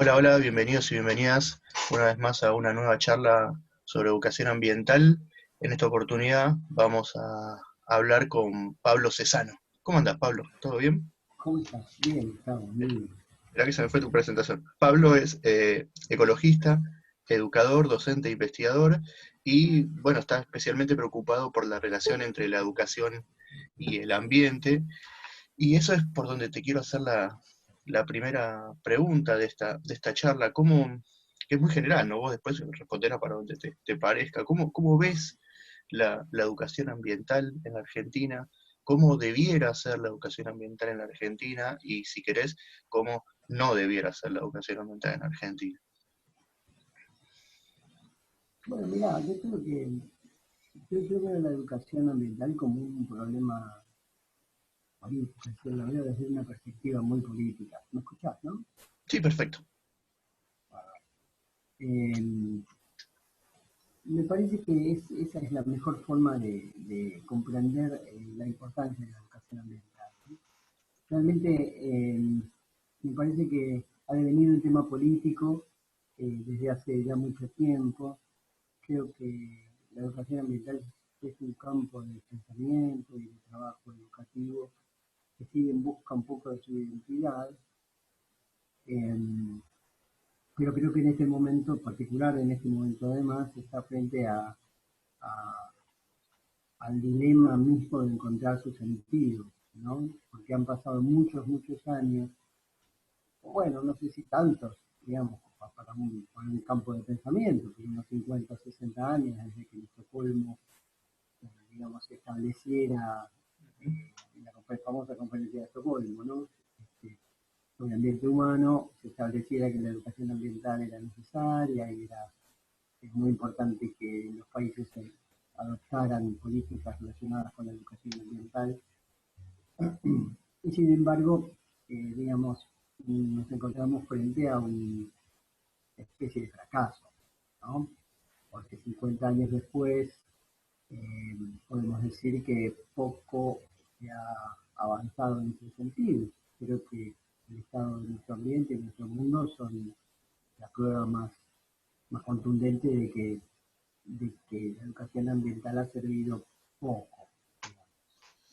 Hola, hola, bienvenidos y bienvenidas una vez más a una nueva charla sobre educación ambiental. En esta oportunidad vamos a hablar con Pablo Cesano. ¿Cómo andas, Pablo? ¿Todo bien? ¿Cómo estás? Bien, estamos, muy bien. Mirá que se me fue tu presentación. Pablo es ecologista, educador, docente e investigador y, bueno, está especialmente preocupado por la relación entre la educación y el ambiente. Y eso es por donde te quiero hacer la primera pregunta de esta charla. Que es muy general, ¿no? Vos después responderás para donde te parezca. ¿Cómo ves la educación ambiental en la Argentina? ¿Cómo debiera ser la educación ambiental en la Argentina? Y si querés, ¿cómo no debiera ser la educación ambiental en Argentina? Bueno, mira, yo veo la educación ambiental como un problema político, es decir, lo veo desde una perspectiva muy política. ¿Me escuchás, no? Sí, perfecto. Eh, Me parece que esa es la mejor forma de comprender la importancia de la educación ambiental. Realmente me parece que ha devenido un tema político desde hace ya mucho tiempo. Creo que la educación ambiental es un campo de pensamiento y de trabajo educativo que sigue en busca un poco de su identidad, eh, pero creo que en este momento particular, en este momento además, está frente a- al dilema mismo de encontrar su sentido, ¿no? Porque han pasado muchos años, bueno, no sé si tantos, digamos, para un campo de pensamiento, pero unos 50 o 60 años desde que en Estocolmo digamos, se estableciera en la famosa conferencia de Estocolmo, ¿no? Este, sobre el ambiente humano, se estableciera que la educación ambiental era necesaria y era es muy importante que los países adoptaran políticas relacionadas con la educación ambiental. Y sin embargo, digamos, nos encontramos frente a una especie de fracaso, ¿no? Porque 50 años después eh, podemos decir que poco se ha avanzado en ese sentido. Creo que el estado de nuestro ambiente y nuestro mundo son la prueba más contundente de que la educación ambiental ha servido poco, digamos.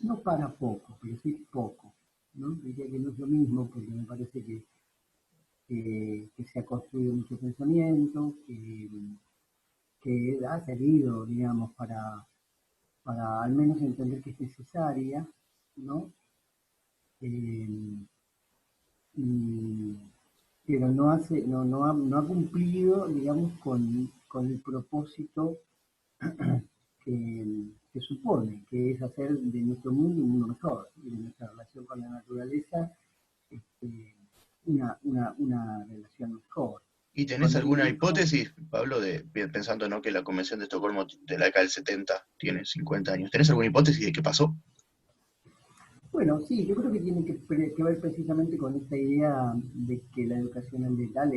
No para poco, pero sí poco. ¿No? Diría que no es lo mismo porque me parece que se ha construido mucho pensamiento, que ha servido, digamos, para al menos entender que es necesaria, ¿no? Eh, y- pero no ha cumplido, digamos, con el propósito que supone, que es hacer de nuestro mundo un mundo mejor, y de nuestra relación con la naturaleza este, una relación mejor. ¿Y tenés Cuando uno alguna dijo, hipótesis, Pablo, pensando, ¿no?, que la Convención de Estocolmo de la década del 70 tiene 50 años? ¿Tenés alguna hipótesis de qué pasó? bueno, sí, yo creo que tiene que ver precisamente con esta idea de que la educación ambiental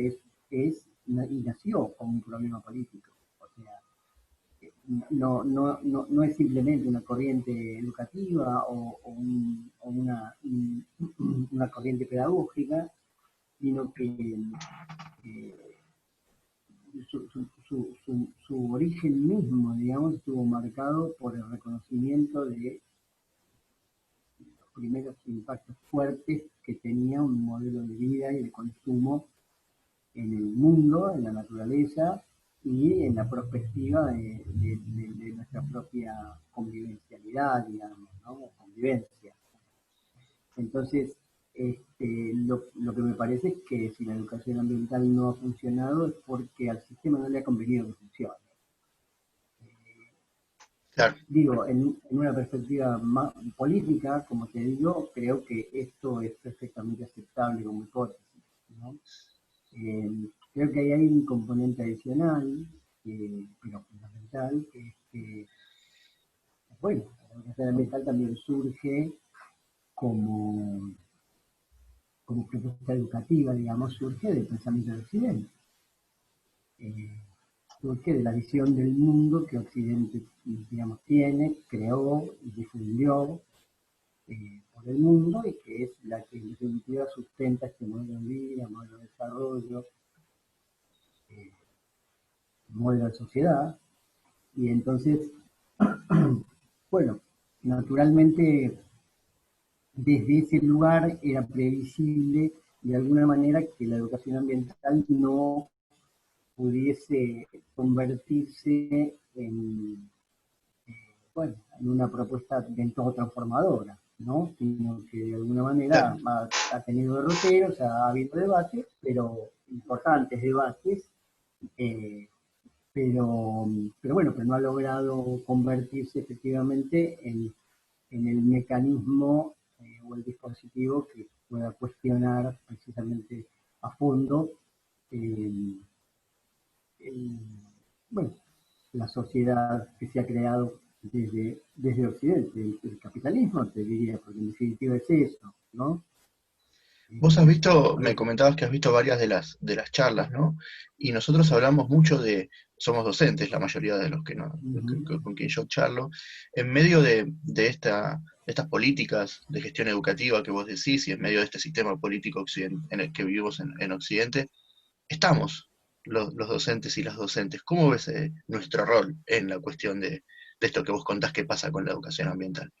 y nació como un problema político. O sea, no es simplemente una corriente educativa o una corriente pedagógica, sino que eh, su origen mismo, digamos, estuvo marcado por el reconocimiento de los primeros impactos fuertes que tenía un modelo de vida y de consumo en el mundo, en la naturaleza y en la perspectiva de nuestra propia convivencialidad, digamos, ¿no? O convivencia. Entonces, lo que me parece es que si la educación ambiental no ha funcionado es porque al sistema no le ha convenido que funcione. Claro. Digo, en una perspectiva más política, como te digo, creo que esto es perfectamente aceptable como hipótesis, ¿no? Eh, Creo que ahí hay un componente adicional, pero fundamental, que es que, bueno, la educación ambiental también surge como, como propuesta educativa, digamos, surge del pensamiento de Occidente, eh, surge de la visión del mundo que Occidente, digamos, tiene, creó y difundió por el mundo y que es la que en definitiva sustenta este modelo de vida, modelo de desarrollo, mueve la sociedad, y entonces, bueno, naturalmente desde ese lugar era previsible de alguna manera que la educación ambiental no pudiese convertirse en, bueno, en una propuesta del todo transformadora, ¿no? Sino que de alguna manera Claro. ha tenido derroteros, ha habido debates, pero importantes debates, eh, pero, pero no ha logrado convertirse efectivamente en el mecanismo o el dispositivo que pueda cuestionar precisamente a fondo eh, el- bueno, la sociedad que se ha creado desde Occidente, el capitalismo, te diría, porque en definitiva es eso, ¿no? Vos has visto, A me ver, comentabas que has visto varias de las charlas, ¿no? Y nosotros hablamos mucho somos docentes, la mayoría de los que no, ujú, con quien yo charlo, en medio de estas políticas de gestión educativa que vos decís y en medio de este sistema político en el que vivimos en Occidente, estamos los docentes y las docentes. ¿Cómo ves nuestro rol en la cuestión de esto que vos contás que pasa con la educación ambiental?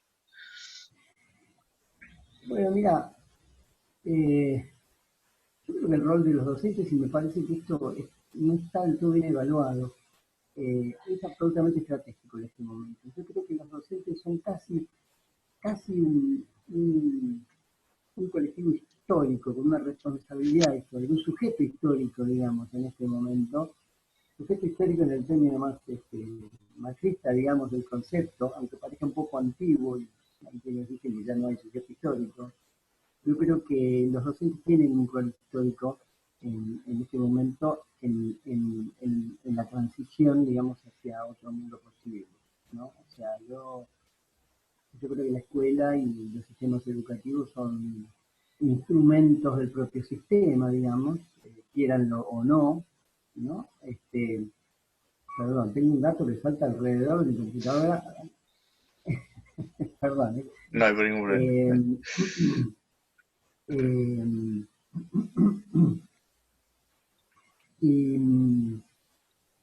bueno, mira, yo creo que el rol de los docentes, y me parece que no está del todo bien evaluado, es absolutamente estratégico en este momento. Yo creo que los docentes son casi un colectivo histórico, con una responsabilidad histórica, un sujeto histórico, digamos, en este momento. Sujeto histórico en el término más marxista, digamos, del concepto, aunque parezca un poco antiguo, y hay quienes dicen que ya no hay sujeto histórico. Yo creo que los docentes tienen un rol histórico en este momento en la transición, digamos, hacia otro mundo posible, ¿no? O sea, yo creo que la escuela y los sistemas educativos son instrumentos del propio sistema, digamos, quieranlo o no, ¿no? Perdón, tengo un gato que salta alrededor de mi computadora, perdón. No hay ningún problema. Eh, eh, y,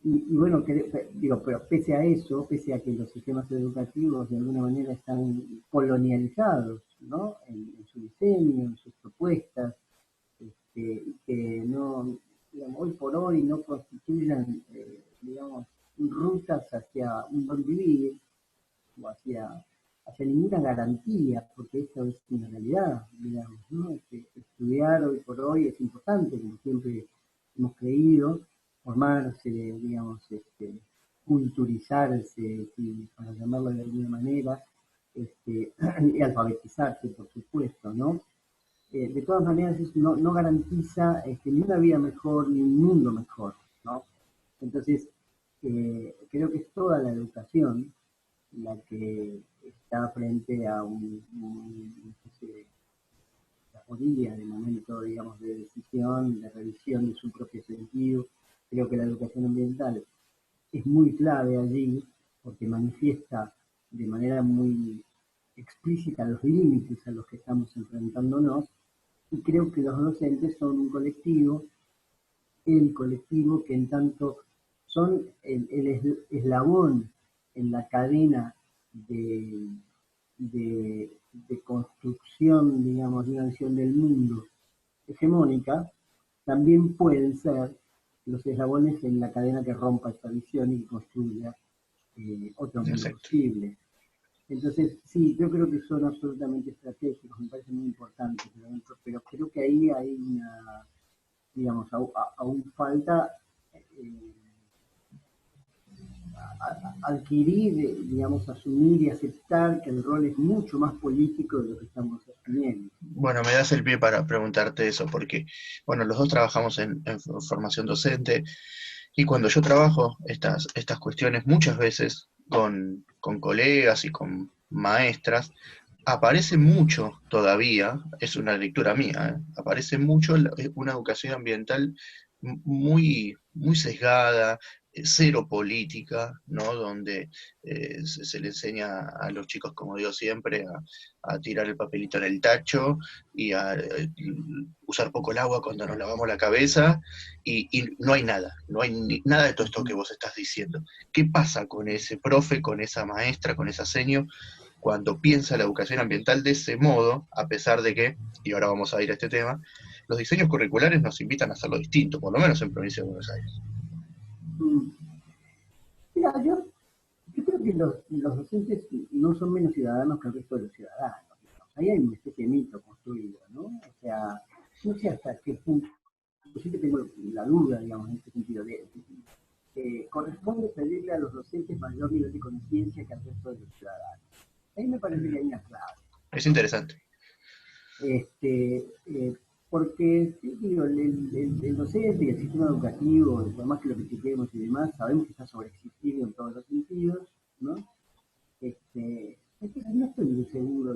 y bueno, digo, pero pese a eso, pese a que los sistemas educativos de alguna manera están colonializados, ¿no? En su diseño, en sus propuestas, que no, digamos, hoy por hoy no constituyan, digamos, rutas hacia un buen vivir o hacia ninguna garantía, porque esto es una realidad, digamos, ¿no? Estudiar hoy por hoy es importante, como siempre hemos creído, formarse, digamos, culturizarse, para llamarlo de alguna manera, y alfabetizarse, por supuesto, ¿no? De todas maneras eso no garantiza ni una vida mejor ni un mundo mejor, ¿no? Entonces, creo que es toda la educación la que está frente a una especie de orilla de momento, digamos, de decisión, de revisión de su propio sentido. Creo que la educación ambiental es muy clave allí porque manifiesta de manera muy explícita los límites a los que estamos enfrentándonos, y creo que los docentes son un colectivo, el colectivo que en tanto son el eslabón en la cadena de, de construcción, digamos, de una visión del mundo hegemónica, también pueden ser los eslabones en la cadena que rompa esta visión y construya otro mundo Exacto. posible. Entonces, sí, yo creo que son absolutamente estratégicos, me parece muy importante, pero creo que ahí hay una, digamos, aún falta eh, adquirir, digamos, asumir y aceptar que el rol es mucho más político de lo que estamos asumiendo. Bueno, me das el pie para preguntarte eso, porque, bueno, los dos trabajamos en formación docente y cuando yo trabajo estas cuestiones muchas veces con colegas y con maestras, aparece mucho todavía, es una lectura mía, aparece mucho una educación ambiental muy, muy sesgada, cero política, ¿no? Donde se le enseña a los chicos, como digo siempre, a tirar el papelito en el tacho y a usar poco el agua cuando nos lavamos la cabeza, y no hay nada, no hay nada de todo esto que vos estás diciendo. ¿Qué pasa con ese profe, con esa maestra, con esa seño, cuando piensa la educación ambiental de ese modo, a pesar de que, y ahora vamos a ir a este tema, los diseños curriculares nos invitan a hacerlo distinto, por lo menos en provincia de Buenos Aires? Mm. Mira, yo creo que los docentes no son menos ciudadanos que el resto de los ciudadanos. Digamos. Ahí hay una especie de mito construido, ¿no? O sea, no sé hasta qué punto, yo tengo la duda, digamos, en este sentido, corresponde pedirle a los docentes mayor nivel de conciencia que al resto de los ciudadanos. Ahí me parece que hay una clave, Es ¿no? interesante. Este, porque digo, el docente y el sistema educativo, por más que lo critiquemos y demás, sabemos que está sobreexigido en todos los sentidos, ¿no? Entonces no estoy muy seguro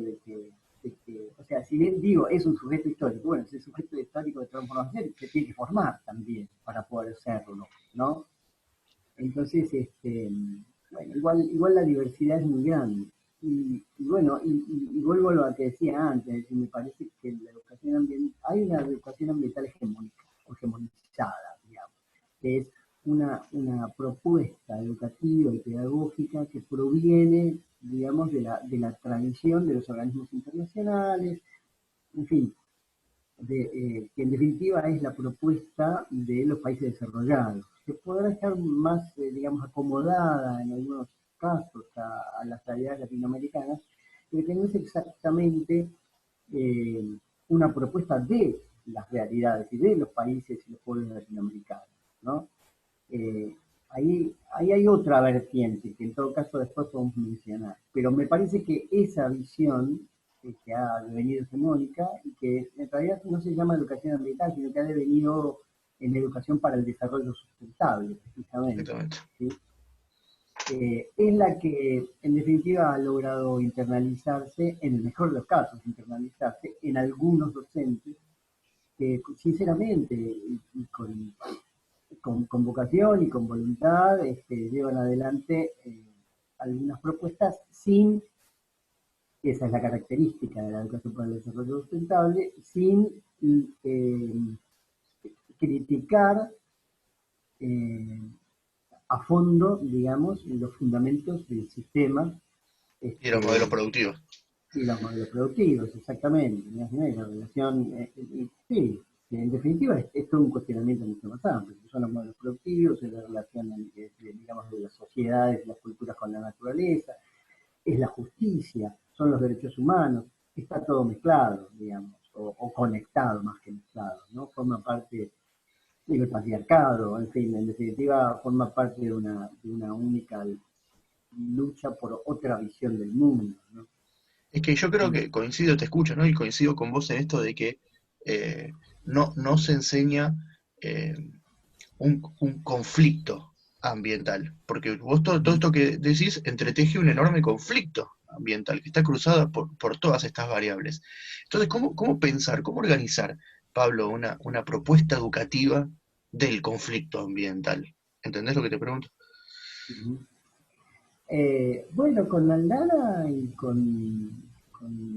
o sea, si bien digo, es un sujeto histórico, bueno, ese sujeto histórico de transformación se tiene que formar también para poder serlo, ¿no? Entonces, bueno, igual la diversidad es muy grande. Y bueno, y vuelvo a lo que decía antes, me parece que la educación ambiental, hay una educación ambiental hegemónica, o hegemonizada, digamos, que es una propuesta educativa y pedagógica que proviene, digamos, de la tradición de los organismos internacionales, en fin, que en definitiva es la propuesta de los países desarrollados, que podrá estar más, digamos, acomodada en algunos casos a las realidades latinoamericanas, pero que no es exactamente eh, una propuesta de las realidades y de los países y los pueblos latinoamericanos, ¿no? Eh, ahí hay otra vertiente que en todo caso después podemos mencionar, pero me parece que esa visión que ha devenido hegemónica y que en realidad no se llama educación ambiental, sino que ha devenido en educación para el desarrollo sustentable, precisamente, Exactamente. ¿sí? Es la que en definitiva ha logrado internalizarse, en el mejor de los casos, internalizarse en algunos docentes que sinceramente y con vocación y con voluntad llevan adelante algunas propuestas sin, esa es la característica de la educación para el desarrollo sustentable, sin eh, criticar eh, a fondo, digamos, los fundamentos del sistema Y los modelos este, productivos. y los modelos productivos, exactamente. La relación, sí, en definitiva es todo un cuestionamiento mucho más amplio. Son los modelos productivos, es la relación, digamos, de las sociedades y las culturas con la naturaleza, es la justicia, son los derechos humanos, está todo mezclado, digamos, o conectado más que mezclado, ¿no? Forma parte del patriarcado, en fin, en definitiva forma parte de una única lucha por otra visión del mundo, ¿no? Es que yo creo que coincido, te escucho, ¿no? Y coincido con vos en esto de que no se enseña eh, un conflicto ambiental, porque vos todo esto que decís entreteje un enorme conflicto ambiental que está cruzado por todas estas variables. Entonces, ¿cómo pensar, cómo organizar, Pablo, una propuesta educativa del conflicto ambiental? ¿Entendés lo que te pregunto? Uh-huh. Bueno, con Aldana y con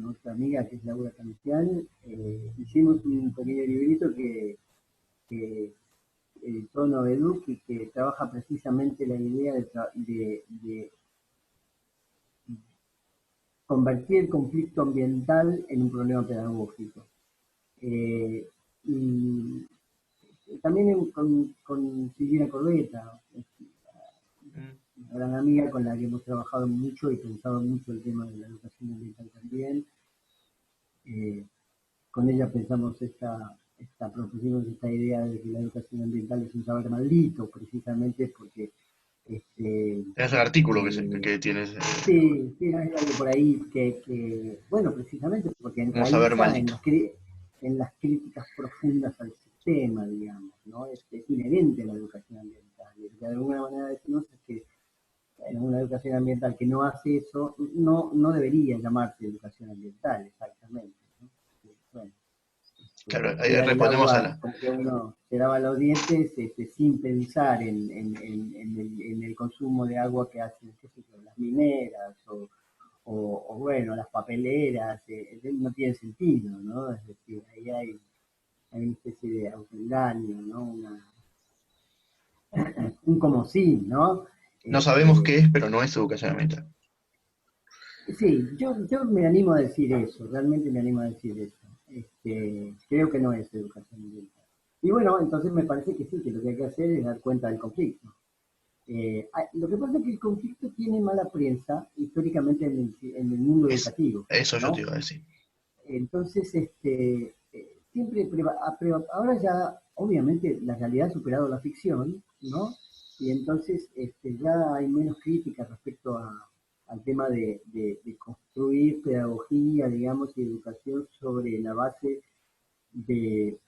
otra amiga que es Laura Canician, hicimos un pequeño librito que el tono de Duke y que trabaja precisamente la idea de convertir el conflicto ambiental en un problema pedagógico. Eh, y también con Silvina Corbeta, Mm. una gran amiga con la que hemos trabajado mucho y pensado mucho el tema de la educación ambiental también. Eh, con ella pensamos propusimos esta idea de que la educación ambiental es un saber maldito, precisamente porque Es un artículo eh, que tienes sí, sí, hay algo por ahí bueno, precisamente porque como saber enraiza maldito. en las críticas profundas al sistema, digamos, ¿no? Es inherente a la educación ambiental. Y de alguna manera decimos es que en una educación ambiental que no hace eso, no debería llamarse educación ambiental, exactamente, ¿no? Bueno, Claro, ahí cuidar el respondemos a agua la, como que uno. se lava los dientes sin pensar en el consumo de agua que hacen, qué sé yo, las mineras o bueno, las papeleras, no tiene sentido, ¿no? Es decir, ahí hay una especie de autoengaño, ¿no? Un como sí, ¿no? No sabemos qué Este, es, pero no es educación ambiental. sí, yo me animo a decir eso, realmente me animo a decir eso. Creo que no es educación ambiental. Y bueno, entonces me parece que sí, que lo que hay que hacer es dar cuenta del conflicto. Lo que pasa es que el conflicto tiene mala prensa históricamente en el mundo educativo, Eso yo te ¿no? iba a decir. Entonces, siempre, ahora ya, obviamente, la realidad ha superado la ficción, ¿no? Y entonces ya hay menos críticas respecto al tema de construir pedagogía, digamos, y educación sobre la base de,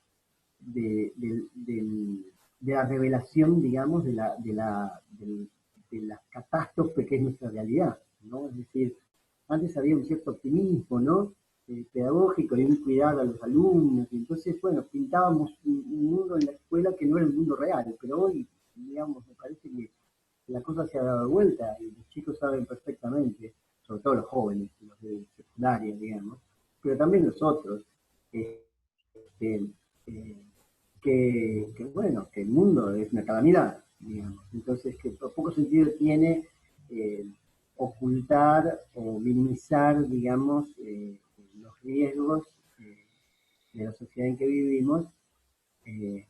de, del- del- de la revelación, digamos, de las catástrofes que es nuestra realidad, ¿no? Es decir, antes había un cierto optimismo, ¿no? Pedagógico y un cuidado a los alumnos, y entonces, bueno, pintábamos un mundo en la escuela que no era el mundo real, pero hoy, digamos, me parece que la cosa se ha dado vuelta y los chicos saben perfectamente, sobre todo los jóvenes, los de secundaria, digamos, pero también los otros, eh, eh, eh, bueno, que el mundo es una calamidad, digamos. Entonces, que poco sentido tiene eh, ocultar o minimizar, digamos, los riesgos de la sociedad en que vivimos eh,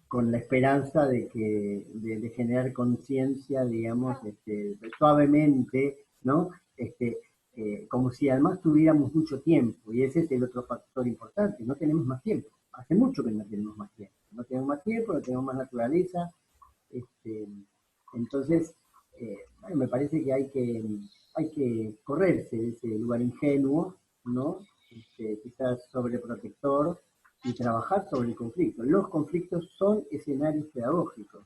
con la esperanza de generar conciencia, digamos, suavemente, ¿no? Como si además tuviéramos mucho tiempo, y ese es el otro factor importante, no tenemos más tiempo, hace mucho que no tenemos más tiempo, no tenemos más tiempo, no tenemos más naturaleza, este, entonces, bueno, me parece que hay que correrse de ese lugar ingenuo, ¿no? Quizás sobreprotector, y trabajar sobre el conflicto. Los conflictos son escenarios pedagógicos.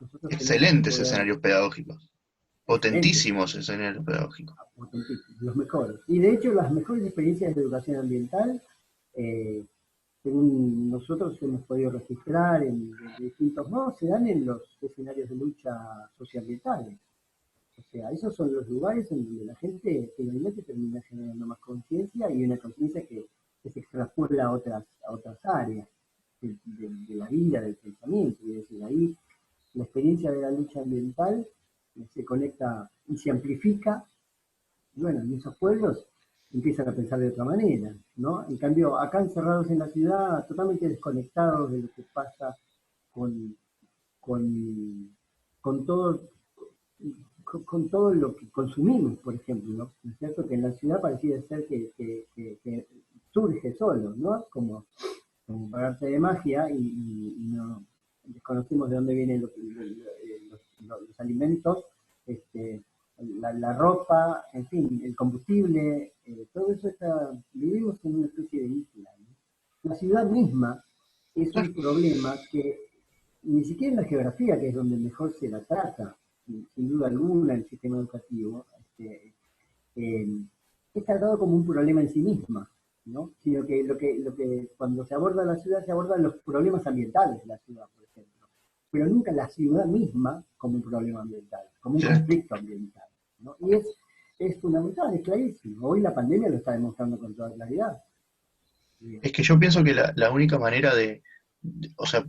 Nosotros tenemos que Excelentes poder, escenarios pedagógicos. excelentes, Potentísimos escenarios pedagógicos. autentísicos, los mejores. Y de hecho, las mejores experiencias de educación ambiental, eh, según nosotros hemos podido registrar en distintos modos, se dan en los escenarios de lucha socioambientales. O sea, esos son los lugares en donde la gente finalmente termina generando más conciencia y una conciencia que se extrapola a otras áreas de la vida, del pensamiento. Es decir, ahí la experiencia de la lucha ambiental se conecta y se amplifica. Y bueno, en esos pueblos empiezan a pensar de otra manera, ¿no? En cambio, acá encerrados en la ciudad, totalmente desconectados de lo que pasa con, con, con todo con todo lo que consumimos, por ejemplo, ¿no? ¿No es cierto? Que en la ciudad parecía ser que surge solo, ¿no? Como por arte de magia y no desconocemos de dónde vienen los alimentos, este, la ropa, en fin, el combustible, todo eso vivimos en una especie de isla, ¿no? La ciudad misma es Claro. un problema que ni siquiera en la geografía, que es donde mejor se la trata, sin duda alguna, el sistema educativo, eh, es tratado como un problema en sí misma, ¿no? Sino que lo que cuando se aborda la ciudad, se abordan los problemas ambientales de la ciudad, por ejemplo, pero nunca la ciudad misma como un problema ambiental, como un Claro. conflicto ambiental, ¿no? Y es fundamental, es clarísimo. Hoy la pandemia lo está demostrando con toda claridad. Es que yo pienso que la única manera o sea,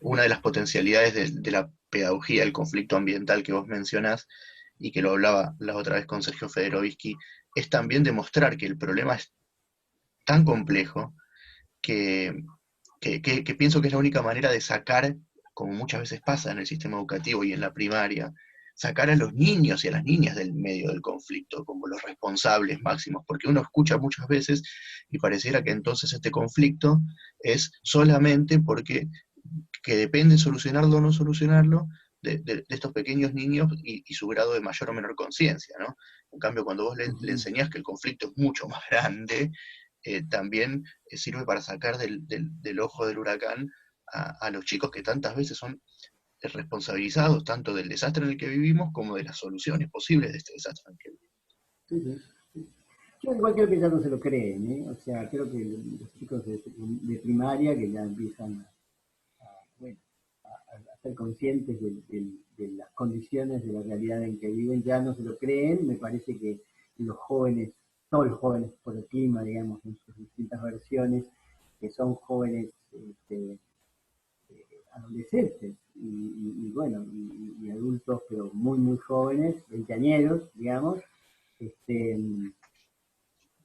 una de las potencialidades de la pedagogía del conflicto ambiental que vos mencionás, y que lo hablaba la otra vez con Sergio Federovisky, es también demostrar que el problema es tan complejo que, que pienso que es la única manera de sacar, como muchas veces pasa en el sistema educativo y en la primaria, sacar a los niños y a las niñas del medio del conflicto como los responsables máximos, porque uno escucha muchas veces y pareciera que entonces este conflicto es solamente porque que depende solucionarlo o no solucionarlo de estos pequeños niños y su grado de mayor o menor conciencia, ¿no? En cambio, cuando vos le Uh-huh. enseñás que el conflicto es mucho más grande, también sirve para sacar del ojo del huracán a los chicos que tantas veces son responsabilizados tanto del desastre en el que vivimos como de las soluciones posibles de este desastre en el que vivimos. Sí, sí. Yo igual creo que ya no se lo creen, ¿eh? O sea, creo que los chicos de primaria que ya empiezan bueno, a ser conscientes de las condiciones, de la realidad en que viven, ya no se lo creen. Me parece que los jóvenes, todos los jóvenes por el clima, digamos, en sus distintas versiones, que son jóvenes adolescentes bueno, y adultos, pero muy, muy jóvenes, veinteañeros, digamos, este,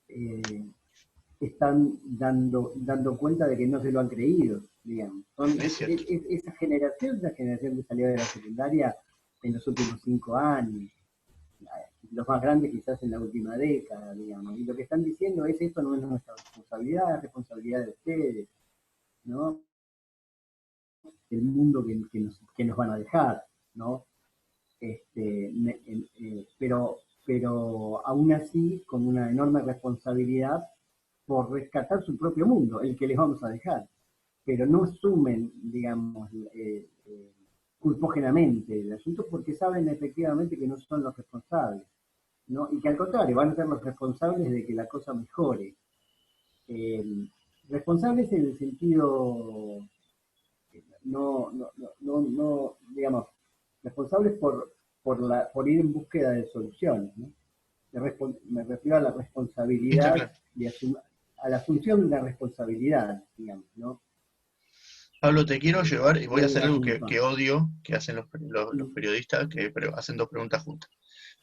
eh, están dando cuenta de que no se lo han creído, digamos. Es cierto. Esa generación, la generación que salió de la secundaria en los últimos 5 años, los más grandes quizás en la última década, digamos. Y lo que están diciendo es: esto no es nuestra responsabilidad, es responsabilidad de ustedes, ¿no? El mundo que nos van a dejar, ¿no? Pero aún así con una enorme responsabilidad por rescatar su propio mundo, el que les vamos a dejar. Pero no asumen, digamos, culpógenamente el asunto, porque saben efectivamente que no son los responsables, ¿no? Y que al contrario, van a ser los responsables de que la cosa mejore. Eh, Responsables en el sentido, no digamos, responsables por ir en búsqueda de soluciones, ¿no? Me refiero a la Está responsabilidad, claro. a la asunción de una responsabilidad, digamos, ¿no? Pablo, te quiero llevar, y voy a De hacer la algo culpa. que odio, que hacen los periodistas, pero hacen dos preguntas juntas.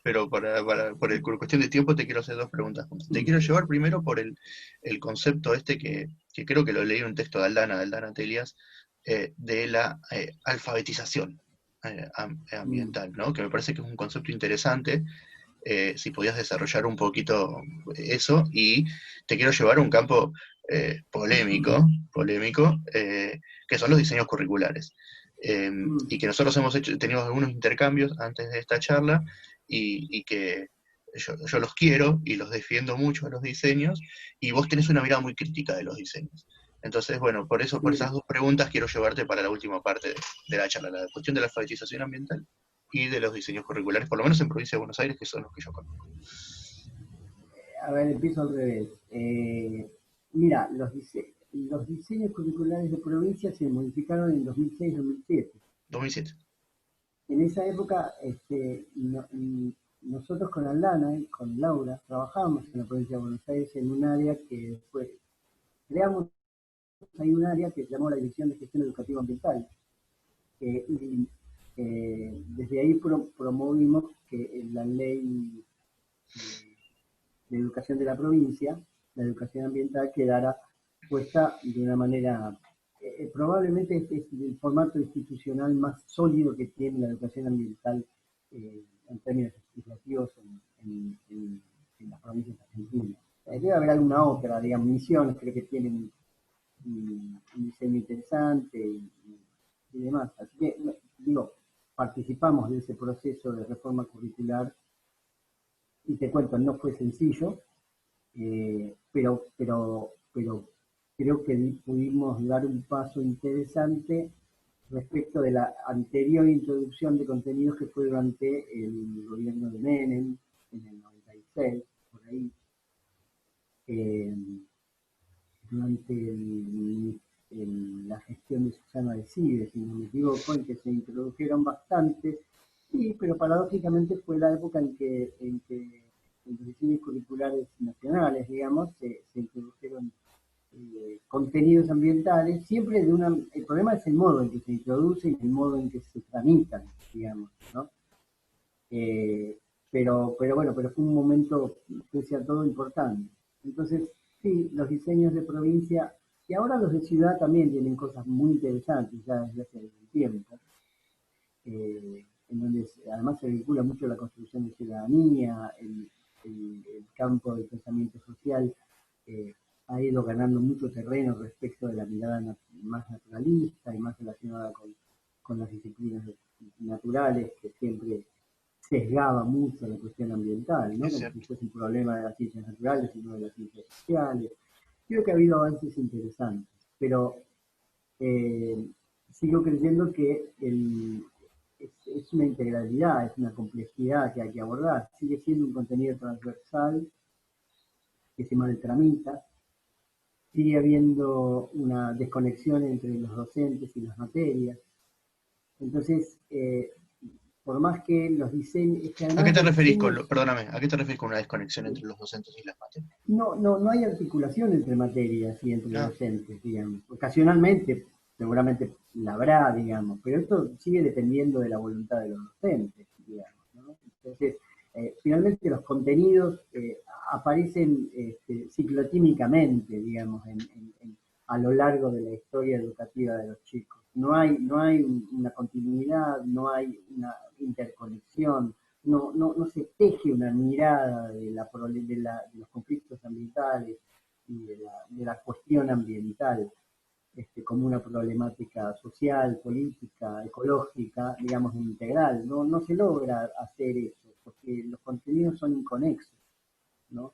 Pero por cuestión de tiempo te quiero hacer dos preguntas juntas. Te quiero llevar primero por el concepto este que creo que lo leí en un texto de Aldana Telias, de la alfabetización ambiental, ¿no? Que me parece que es un concepto interesante. Si podías desarrollar un poquito eso, y te quiero llevar a un campo polémico, que son los diseños curriculares. Y que nosotros hemos tenido algunos intercambios antes de esta charla, y que yo los quiero y los defiendo mucho a los diseños, y vos tenés una mirada muy crítica de los diseños. Entonces, bueno, por eso, por esas dos preguntas, quiero llevarte para la última parte de la charla, la cuestión de la alfabetización ambiental y de los diseños curriculares, por lo menos en provincia de Buenos Aires, que son los que yo conozco. A ver, empiezo al revés. Mira, los diseños curriculares de provincia se modificaron en 2006-2007. 2007. En esa época, nosotros con Aldana y con Laura trabajábamos en la provincia de Buenos Aires en un área que fue, creamos ahí un área que se llamó la Dirección de Gestión Educativa Ambiental. Y desde ahí promovimos que la ley de educación de la provincia, la educación ambiental, quedara puesta de una manera, probablemente este es el formato institucional más sólido que tiene la educación ambiental en términos legislativos en las provincias argentinas. Debe haber alguna otra, digamos, Misiones creo que tienen un diseño interesante y demás. Así que, digo, participamos de ese proceso de reforma curricular y te cuento, no fue sencillo, pero creo que pudimos dar un paso interesante respecto de la anterior introducción de contenidos que fue durante el gobierno de Menem, en el 96, por ahí, eh, durante la gestión de Susana Decides, si no me equivoco, en que se introdujeron bastante, pero paradójicamente fue la época en que en los diseños curriculares nacionales, digamos, se introdujeron contenidos ambientales, siempre el problema es el modo en que se introduce y el modo en que se tramitan, digamos, ¿no? Pero fue un momento, pese a todo, importante. Entonces, sí, los diseños de provincia, y ahora los de ciudad también tienen cosas muy interesantes ya desde hace un tiempo, en donde además se vincula mucho la construcción de ciudadanía, el campo del pensamiento social ha ido ganando mucho terreno respecto de la mirada más naturalista y más relacionada con las disciplinas naturales, que siempre sesgaba mucho la cuestión ambiental, ¿no? Es Como si cierto. fuese un problema de las ciencias naturales y no de las ciencias sociales. Creo que ha habido avances interesantes, pero eh, sigo creyendo que es una integralidad, es una complejidad que hay que abordar. Sigue siendo un contenido transversal que se mal tramita, sigue habiendo una desconexión entre los docentes y las materias. Entonces, por más que los diseños, es que ¿A qué además te los referís diseños, perdóname, a qué te referís con una desconexión entre los docentes y las materias? no hay articulación entre materias y entre Ah, docentes, digamos. Ocasionalmente, seguramente la habrá, digamos, pero esto sigue dependiendo de la voluntad de los docentes, digamos, ¿no? Entonces, finalmente los contenidos aparecen ciclotímicamente, digamos, a lo largo de la historia educativa de los chicos. No hay una continuidad, no hay una interconexión, no se teje una mirada de los conflictos ambientales y de la cuestión ambiental como una problemática social, política, ecológica, digamos, integral. No se logra hacer eso, porque los contenidos son inconexos, ¿no?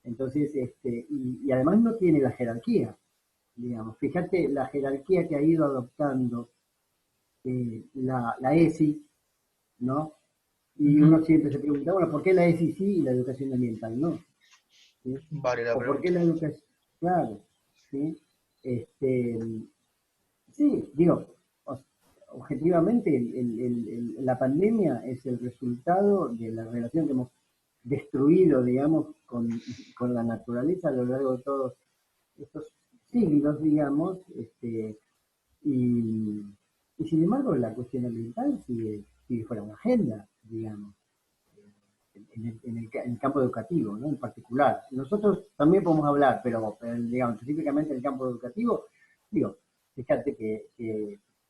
Entonces, y además no tiene la jerarquía, digamos. Fíjate la jerarquía que ha ido adoptando la ESI, ¿no? Y ujú. uno siempre se pregunta, bueno, ¿por qué la ESI sí y la educación ambiental no? ¿Sí? Vale la ¿O por qué pregunta. la educación? Claro, ¿sí? Este, sí, digo, objetivamente la pandemia es el resultado de la relación que hemos destruido, digamos, con la naturaleza a lo largo de todos estos siglos, digamos, y, y sin embargo la cuestión ambiental sigue fuera de una agenda, digamos en el campo educativo, ¿no? En particular. Nosotros también podemos hablar, pero, digamos, específicamente en el campo educativo, digo, fíjate que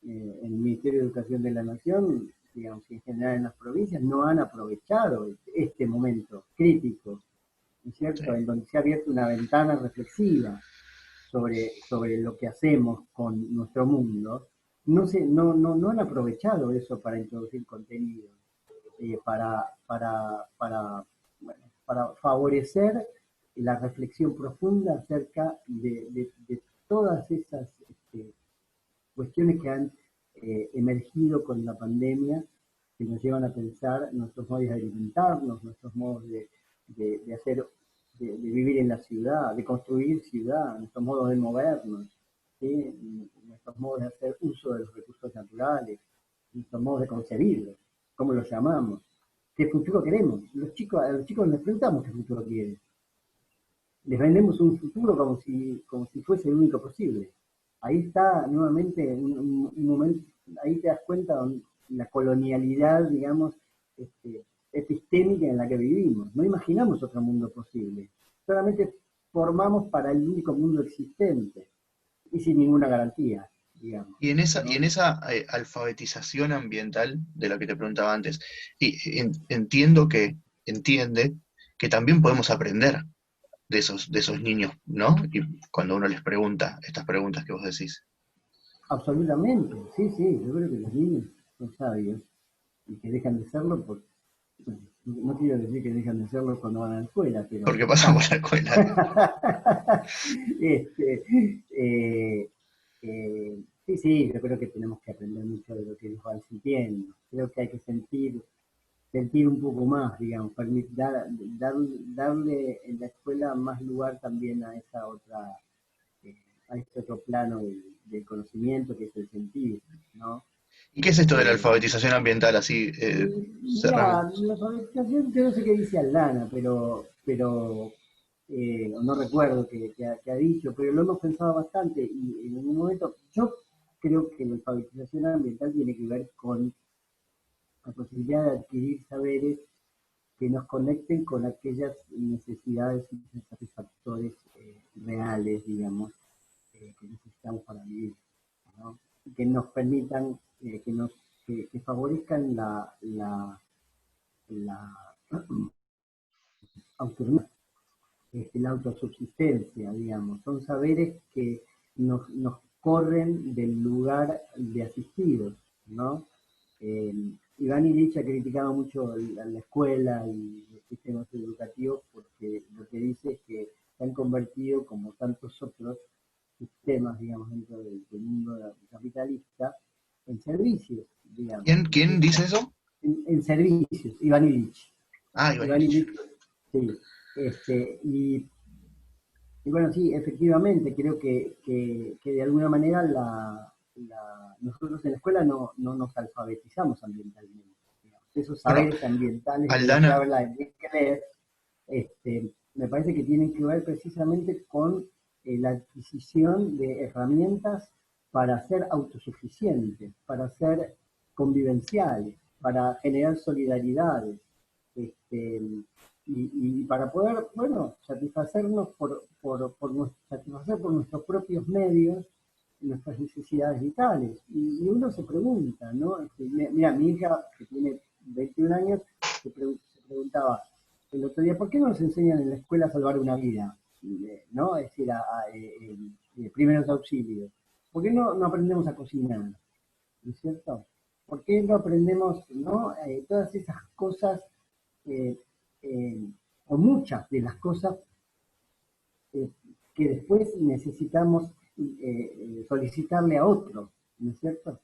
el Ministerio de Educación de la Nación, digamos, y en general en las provincias, no han aprovechado este momento crítico, ¿no es Sí. cierto?, en donde se ha abierto una ventana reflexiva sobre lo que hacemos con nuestro mundo. No han aprovechado eso para introducir contenido para favorecer la reflexión profunda acerca de todas esas cuestiones que han emergido con la pandemia, que nos llevan a pensar nuestros modos de alimentarnos, nuestros modos de hacer, de vivir en la ciudad, de construir ciudad, nuestros modos de movernos, ¿sí? Nuestros modos de hacer uso de los recursos naturales, nuestros modos de concebirlos, cómo los llamamos, qué futuro queremos. A los chicos les preguntamos qué futuro quieren. Les vendemos un futuro como si fuese el único posible. Ahí está nuevamente un momento, ahí te das cuenta de la colonialidad, digamos, epistémica en la que vivimos. No imaginamos otro mundo posible. Solamente formamos para el único mundo existente y sin ninguna garantía, digamos, Y en ¿no? esa alfabetización ambiental de la que te preguntaba antes, entiende que también podemos aprender de esos niños, ¿no? Y cuando uno les pregunta estas preguntas que vos decís. Absolutamente, sí, sí, yo creo que los niños son sabios y que dejan de serlo bueno, no quiero decir que dejan de serlo cuando van a la escuela, pero Porque pasan por la escuela. este, eh, sí, sí, yo creo que tenemos que aprender mucho de lo que ellos van sintiendo. Creo que hay que sentir un poco más, digamos, darle en la escuela más lugar también a esa otra, eh, a este otro plano del conocimiento que es el sentir, ¿no? ¿Y qué es esto de la Eh, alfabetización ambiental así? Mira, Cerrame. la fabricación, yo no sé qué dice Aldana, pero no recuerdo qué ha dicho, pero lo hemos pensado bastante y en un momento, yo creo que la alfabetización ambiental tiene que ver con la posibilidad de adquirir saberes que nos conecten con aquellas necesidades y satisfactores reales, digamos, que necesitamos para vivir, ¿no? Y que nos permitan, que favorezcan la autonomía, la autosubsistencia, digamos. Son saberes que nos corren del lugar de asistidos, ¿no? Eh, Iván Illich ha criticado mucho la escuela y los sistemas educativos porque lo que dice es que se han convertido, como tantos otros sistemas, digamos, dentro del mundo capitalista, en servicios, digamos. ¿Quién dice eso? En servicios, Iván Illich. Ah, Iván Ivanich. Illich, sí. Y Y bueno, sí, efectivamente, creo que de alguna manera nosotros en la escuela no nos alfabetizamos ambientalmente. Digamos. Esos Bueno, saberes ambientales de los que Aldana, habla el inglés, me parece que tienen que ver precisamente con la adquisición de herramientas para ser autosuficientes, para ser convivenciales, para generar solidaridades. Este, y para poder, bueno, satisfacernos satisfacer por nuestros propios medios nuestras necesidades vitales. Uno se pregunta, ¿no? Mira, mi hija, que tiene 21 años, se preguntaba el otro día, ¿por qué no nos enseñan en la escuela a salvar una vida? ¿No? Es decir, primeros auxilios. ¿Por qué no aprendemos a cocinar? ¿No es cierto? ¿Por qué no aprendemos, ¿no? Todas esas cosas eh, eh, o muchas de las cosas eh, que después necesitamos solicitarle a otro, ¿no es cierto?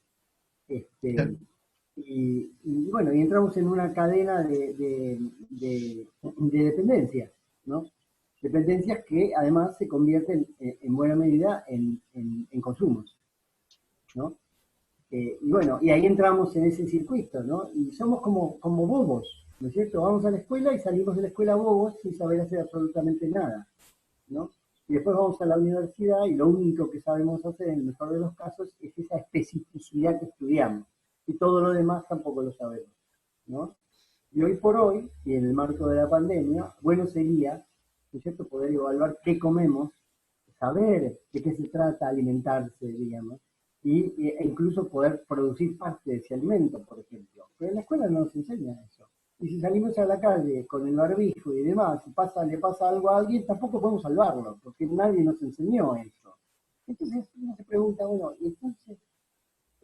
Este, bueno, y entramos en una cadena de dependencias, ¿no? Dependencias que además se convierten en buena medida en consumos, ¿no? Y bueno, y ahí entramos en ese circuito, ¿no? Y somos como bobos, ¿no es cierto? Vamos a la escuela y salimos de la escuela bobos sin saber hacer absolutamente nada, ¿no? Y después vamos a la universidad y lo único que sabemos hacer, en el mejor de los casos, es esa especificidad que estudiamos. Y todo lo demás tampoco lo sabemos, ¿no? Y hoy por hoy, y en el marco de la pandemia, bueno sería, ¿no es cierto?, poder evaluar qué comemos, saber de qué se trata alimentarse, digamos, e incluso poder producir parte de ese alimento, por ejemplo. Pero en la escuela no nos enseña eso. Y si salimos a la calle con el barbijo y demás, y le pasa algo a alguien, tampoco podemos salvarlo, porque nadie nos enseñó eso. Entonces uno se pregunta, bueno, y entonces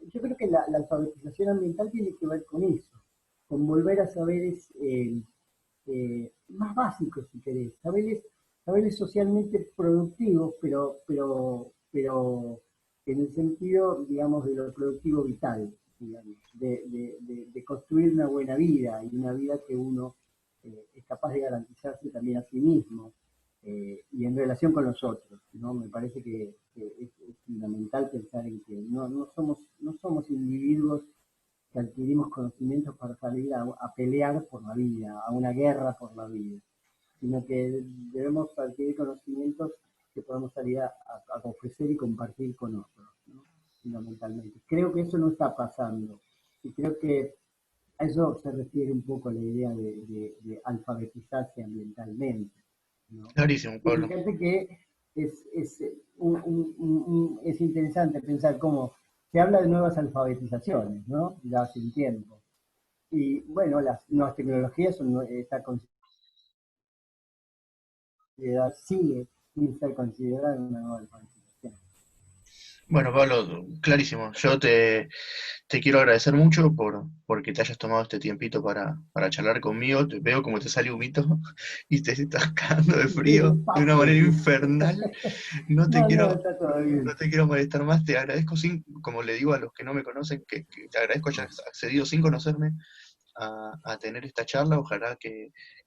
yo creo que la alfabetización ambiental tiene que ver con eso, con volver a saberes más básicos, si querés, saberes socialmente productivos, pero en el sentido, digamos, de lo productivo vital, digamos, de construir una buena vida y una vida que uno es capaz de garantizarse también a sí mismo y en relación con los otros, ¿no? Me parece que es fundamental pensar en que no somos individuos que adquirimos conocimientos para salir a pelear por la vida, a una guerra por la vida, sino que debemos adquirir conocimientos que podamos salir a ofrecer y compartir con otros, ¿no? Fundamentalmente. Creo que eso no está pasando y creo que a eso se refiere un poco la idea de alfabetizarse ambientalmente, ¿no? clarísimo, Y Pablo. fíjate que es interesante pensar cómo se habla de nuevas alfabetizaciones, ¿no? Ya hace un tiempo. Y bueno, las nuevas tecnologías está considerada, sigue sin ser considerada una nueva alfabetización. Bueno, Pablo, clarísimo. Te quiero agradecer mucho porque te hayas tomado este tiempito para charlar conmigo. Te veo como te sale humito y te estás cagando de Y frío de una despacio, manera sí. infernal. No te No, quiero, está todo no bien. te quiero molestar más. Te agradezco como le digo a los que no me conocen, que te agradezco hayas accedido sin conocerme a tener esta charla. Ojalá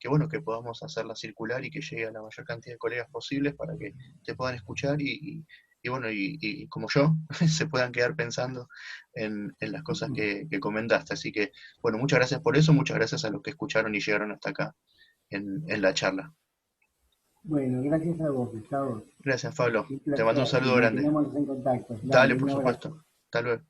bueno, que podamos hacerla circular y que llegue a la mayor cantidad de colegas posibles para que te puedan escuchar y bueno, y como yo, se puedan quedar pensando en las cosas que comentaste. Así que, bueno, muchas gracias por eso, muchas gracias a los que escucharon y llegaron hasta acá en la charla. Bueno, gracias a vos, Gustavo. Gracias, Pablo. Un Te mando un placer y saludo grande. mantengámonos en contacto. Dale, Dale, por un abrazo. supuesto. Hasta luego.